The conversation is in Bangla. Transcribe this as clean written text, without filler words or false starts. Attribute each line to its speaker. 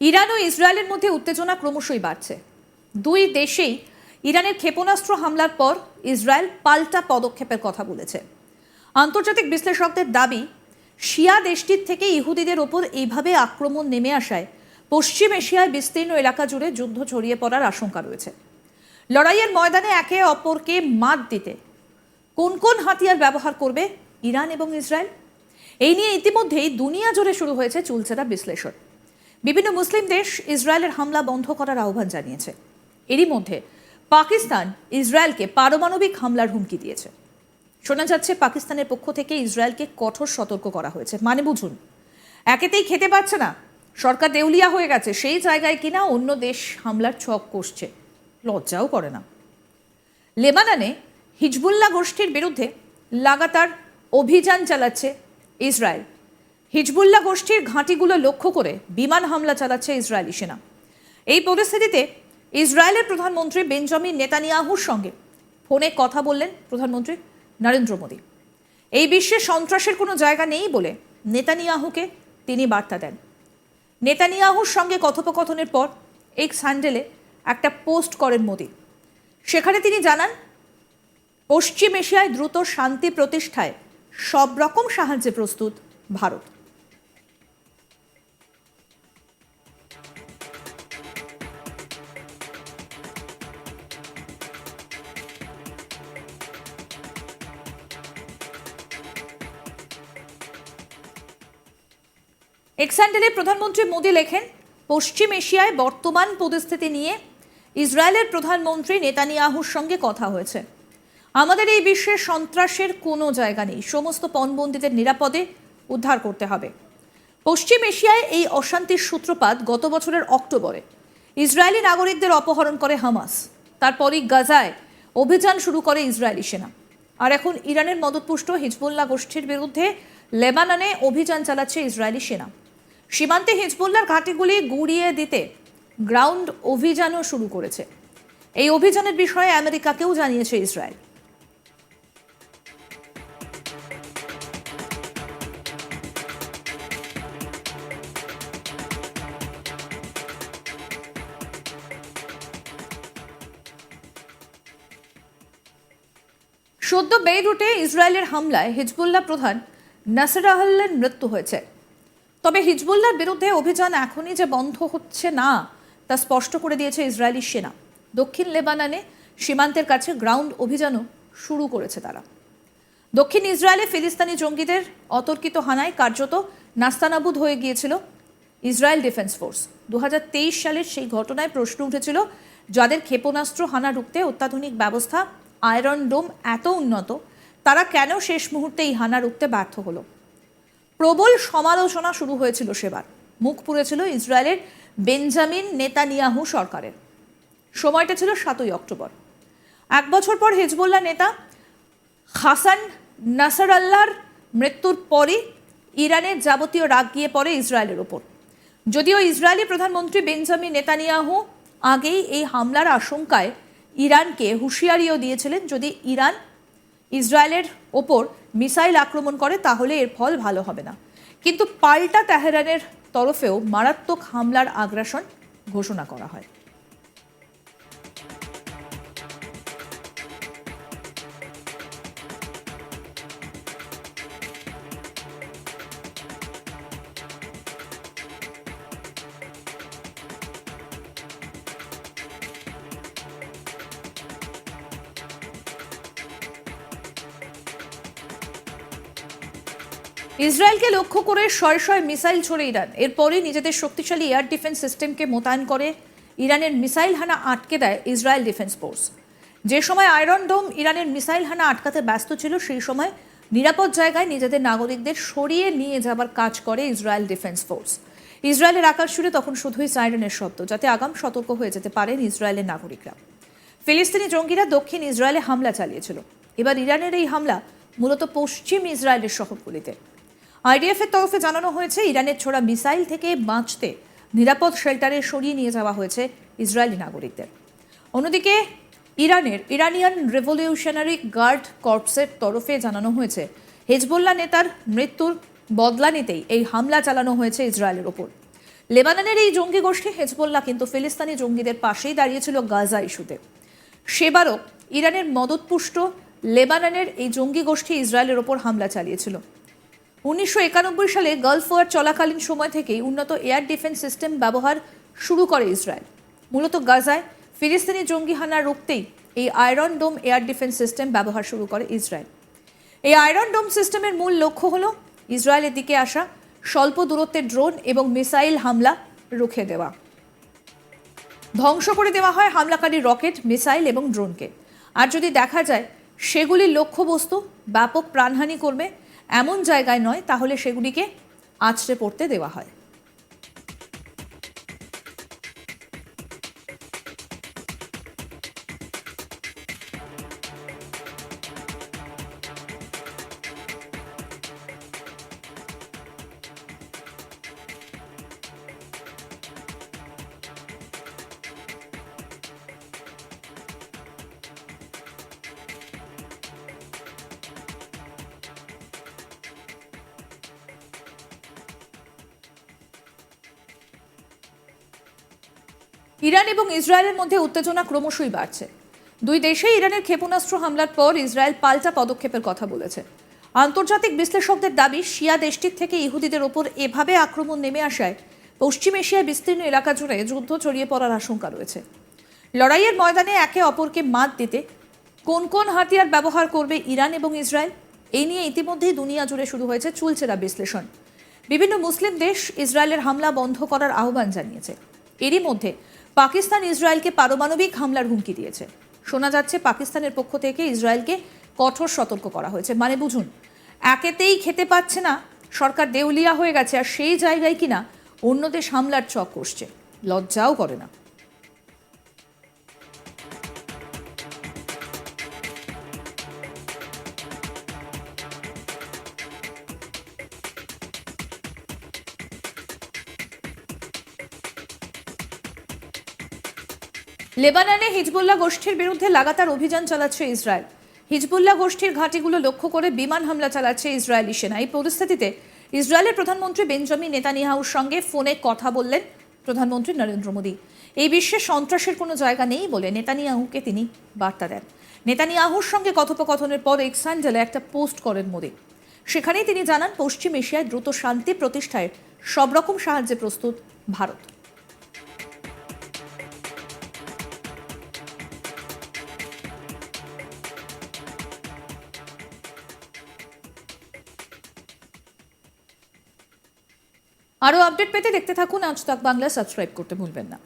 Speaker 1: ইরান ও ইসরায়েলের মধ্যে উত্তেজনা ক্রমশই বাড়ছে। দুই দেশেই ইরানের ক্ষেপণাস্ত্র হামলার পর ইসরায়েল পাল্টা পদক্ষেপের কথা বলেছে। আন্তর্জাতিক বিশ্লেষকদের দাবি, শিয়া দেশটির থেকে ইহুদিদের ওপর এইভাবে আক্রমণ নেমে আসায় পশ্চিম এশিয়ায় বিস্তীর্ণ এলাকা জুড়ে যুদ্ধ ছড়িয়ে পড়ার আশঙ্কা রয়েছে। লড়াইয়ের ময়দানে একে অপরকে মাত দিতে কোন কোন হাতিয়ার ব্যবহার করবে ইরান এবং ইসরায়েল, এই নিয়ে ইতিমধ্যেই দুনিয়া জুড়ে শুরু হয়েছে চুলচেরা বিশ্লেষণ। বিভিন্ন মুসলিম দেশ ইসরায়েলের হামলা বন্ধ করার আহ্বান জানিয়েছে। এরই মধ্যে পাকিস্তান ইসরায়েলকে পারমাণবিক হামলার হুমকি দিয়েছে। শোনা যাচ্ছে পাকিস্তানের পক্ষ থেকে ইসরায়েলকে কঠোর সতর্ক করা হয়েছে। মানে বুঝুন, একেতেই খেতে পাচ্ছে না, সরকার দেউলিয়া হয়ে গেছে, সেই জায়গায় কিনা অন্য দেশ হামলার ছক কষছে, লজ্জাও করে না। লেবাননে হিজবুল্লাহ গোষ্ঠীর বিরুদ্ধে লাগাতার অভিযান চালাচ্ছে ইসরায়েল। হিজবুল্লাহ গোষ্ঠীর ঘাঁটিগুলো লক্ষ্য করে বিমান হামলা চালাচ্ছে ইসরায়েলি সেনা। এই পরিস্থিতিতে ইসরায়েলের প্রধানমন্ত্রী বেঞ্জামিন নেতানিয়াহুর সঙ্গে ফোনে কথা বললেন প্রধানমন্ত্রী নরেন্দ্র মোদী। এই বিশ্বে সন্ত্রাসের কোনো জায়গা নেই বলে নেতানিয়াহুকে তিনি বার্তা দেন। নেতানিয়াহুর সঙ্গে কথোপকথনের পর এক্স হ্যান্ডেলে একটা পোস্ট করেন মোদী। সেখানে তিনি জানান, পশ্চিম এশিয়ায় দ্রুত শান্তি প্রতিষ্ঠায় সব রকম সাহায্যে প্রস্তুত ভারত। এক্স হ্যান্ডেলে প্রধানমন্ত্রী মোদী লেখেন, পশ্চিম এশিয়ায় বর্তমান পরিস্থিতি নিয়ে ইসরায়েলের প্রধানমন্ত্রী নেতানিয়াহুর সঙ্গে কথা হয়েছে। আমাদের এই বিশ্বে সন্ত্রাসের কোনো জায়গা নেই, সমস্ত পণবন্দীদের নিরাপদে উদ্ধার করতে হবে। পশ্চিম এশিয়ায় এই অশান্তির সূত্রপাত গত বছরের অক্টোবরে ইসরায়েলি নাগরিকদের অপহরণ করে হামাস। তারপরই গাজায় অভিযান শুরু করে ইসরায়েলি সেনা। আর এখন ইরানের মদতপুষ্ট হিজবুল্লাহ গোষ্ঠীর বিরুদ্ধে লেবাননে অভিযান চালাচ্ছে ইসরায়েলি সেনা। সীমান্তে হিজবুল্লাহর ঘাঁটিগুলি গুঁড়িয়ে দিতে গ্রাউন্ড অভিযানও শুরু করেছে। এই অভিযানের বিষয়ে আমেরিকাকেও জানিয়েছে ইসরায়েল। সদ্য বেইরুটে ইসরায়েলের হামলায় হিজবুল্লাহ প্রধান নাসরাল্লাহর মৃত্যু হয়েছে। তবে হিজবুল্লাহর বিরুদ্ধে অভিযান এখনই যে বন্ধ হচ্ছে না তা স্পষ্ট করে দিয়েছে ইসরায়েলি সেনা। দক্ষিণ লেবাননে সীমান্তের কাছে গ্রাউন্ড অভিযানও শুরু করেছে তারা। দক্ষিণ ইসরায়েলে ফিলিস্তিনি জঙ্গিদের অতর্কিত হানায় কার্যত নাস্তানাবুদ হয়ে গিয়েছিল ইসরায়েল ডিফেন্স ফোর্স। 2023 সালের সেই ঘটনায় প্রশ্ন উঠেছিল, যাদের ক্ষেপণাস্ত্র হানা রুখতে অত্যাধুনিক ব্যবস্থা, আয়রন ডোম এত উন্নত, তারা কেন শেষ মুহূর্তে এই হানা রুখতে ব্যর্থ হলো? প্রবল সমালোচনা শুরু হয়েছিল সেবার। মুখ পুড়েছিল ইসরায়েলের বেঞ্জামিন নেতানিয়াহু সরকারের। সময়টা ছিল 7ই অক্টোবর। এক বছর পর হিজবুল্লাহ নেতা হাসান নাসরাল্লাহর মৃত্যুর পরই ইরানের যাবতীয় রাগ গিয়ে পড়ে ইসরায়েলের ওপর। যদিও ইসরায়েলি প্রধানমন্ত্রী বেঞ্জামিন নেতানিয়াহু আগেই এই হামলার আশঙ্কায় ইরানকে হুঁশিয়ারিও দিয়েছিলেন, যদি ইরান ইসরায়েলের ওপর মিসাইল আক্রমণ করে তাহলে এর ফল ভালো হবে না। কিন্তু পাল্টা তেহরানের তরফেও মারাত্মক হামলার আগ্রাসন ঘোষণা করা হয়। ইসরায়েলকে লক্ষ্য করে শয়ে শয়ে মিসাইল ছোড়ে ইরান। এরপরই নিজেদের শক্তিশালী এয়ার ডিফেন্স সিস্টেমকে মোতায়েন করে ইরানের মিসাইল হানা আটকে দেয় ইসরায়েল ডিফেন্স ফোর্স। যে সময় আয়রন ডোম ইরানের মিসাইল হানা আটকাতে ব্যস্ত ছিল, সেই সময় নিরাপদ জায়গায় নিজেদের নাগরিকদের সরিয়ে নিয়ে যাবার কাজ করে ইসরায়েল ডিফেন্স ফোর্স। ইসরায়েলের আকাশ জুড়ে তখন শুধুই সাইরেনের শব্দ, যাতে আগাম সতর্ক হয়ে যেতে পারেন ইসরায়েলের নাগরিকরা। ফিলিস্তিনি জঙ্গিরা দক্ষিণ ইসরায়েলে হামলা চালিয়েছিল। এবার ইরানের এই হামলা মূলত পশ্চিম ইসরায়েলের শহরগুলিতে। আইডিএফ এর তরফে জানানো হয়েছে, ইরানের ছোড়া মিসাইল থেকে বাঁচতে নিরাপদ শেল্টারে সরিয়ে নিয়ে যাওয়া হয়েছে ইসরায়েলি নাগরিকদের। অন্যদিকে ইরানিয়ান রেভলিউশনারি গার্ড কর্পসের তরফে জানানো হয়েছে, হিজবুল্লাহ নেতার মৃত্যুর বদলা নিতেই এই হামলা চালানো হয়েছে ইসরায়েলের ওপর। লেবাননের এই জঙ্গি গোষ্ঠী হেজবুল্লাহ কিন্তু ফিলিস্তিনি জঙ্গিদের পাশেই দাঁড়িয়েছিল গাজা ইস্যুতে। সেবারও ইরানের মদতপুষ্ট লেবাননের এই জঙ্গি গোষ্ঠী ইসরায়েলের ওপর হামলা চালিয়েছিল। 1991 সালে গালফ ওয়ার চলাকালীন সময় থেকেই উন্নত এয়ার ডিফেন্স সিস্টেম ব্যবহার শুরু করে ইসরায়েল। মূলত গাজায় ফিলিস্তিনি জঙ্গি হানা রুখতেই এই আয়রন ডোম এয়ার ডিফেন্স সিস্টেম ব্যবহার শুরু করে ইসরায়েল। এই আয়রন ডোম সিস্টেমের মূল লক্ষ্য হল ইসরায়েলের দিকে আসা স্বল্প দূরত্বের ড্রোন এবং মিসাইল হামলা রুখে দেওয়া। ধ্বংস করে দেওয়া হয় হামলাকারী রকেট, মিসাইল এবং ড্রোনকে। আর যদি দেখা যায় সেগুলির লক্ষ্যবস্তু ব্যাপক প্রাণহানি করবে এমন জায়গায় নয়, তাহলে সেগুলিকে আছড়ে পড়তে দেওয়া হয়। ইরান এবং ইসরায়েলের মধ্যে উত্তেজনা ক্রমশই বাড়ছে। দুই দেশেই ইরানের ক্ষেপণাস্ত্র হামলার পর ইসরায়েল পাল্টা পদক্ষেপের কথা বলেছে। আন্তর্জাতিক বিশ্লেষকদের দাবি, শিয়া দেশটির থেকে ইহুদিদের ওপর এভাবে আক্রমণ নেমে আসায় পশ্চিম এশিয়ায় বিস্তীর্ণ এলাকা জুড়ে যুদ্ধ ছড়িয়ে পড়ার আশঙ্কা রয়েছে। লড়াইয়ের ময়দানে একে অপরকে মাত দিতে কোন কোন হাতিয়ার ব্যবহার করবে ইরান এবং ইসরায়েল, এই নিয়ে ইতিমধ্যেই দুনিয়া জুড়ে শুরু হয়েছে চুলচেরা বিশ্লেষণ। বিভিন্ন মুসলিম দেশ ইসরায়েলের হামলা বন্ধ করার আহ্বান জানিয়েছে। এরই মধ্যে পাকিস্তান ইসরায়েলকে পারমাণবিক হামলার হুমকি দিয়েছে। শোনা যাচ্ছে পাকিস্তানের পক্ষ থেকে ইসরায়েলকে কঠোর সতর্ক করা হয়েছে। মানে বুঝুন, একেতেই খেতে পাচ্ছে না, সরকার দেউলিয়া হয়ে গেছে, আর সেই জায়গায় কিনা অন্য দেশ হামলার চক কষছে, লজ্জাও করে না। লেবাননে হিজবুল্লাহ গোষ্ঠীর বিরুদ্ধে লাগাতার অভিযান চালাচ্ছে ইসরায়েল। হিজবুল্লাহ গোষ্ঠীর ঘাঁটিগুলো লক্ষ্য করে বিমান হামলা চালাচ্ছে ইসরায়েলি সেনা। এই পরিস্থিতিতে ইসরায়েলের প্রধানমন্ত্রী বেঞ্জামিন নেতানিয়াহুর সঙ্গে ফোনে কথা বললেন প্রধানমন্ত্রী নরেন্দ্র মোদী। এই বিশ্বে সন্ত্রাসের কোনো জায়গা নেই বলে নেতানিয়াহুকে তিনি বার্তা দেন। নেতানিয়াহুর সঙ্গে কথোপকথনের পর এক্স হ্যান্ডেলে একটা পোস্ট করেন মোদী। সেখানেই তিনি জানান, পশ্চিম এশিয়ায় দ্রুত শান্তি প্রতিষ্ঠায় সব রকম সাহায্যে প্রস্তুত ভারত। আরও আপডেট পেতে দেখতে থাকুন আজ তাক বাংলা, সাবস্ক্রাইব করতে ভুলবেন না।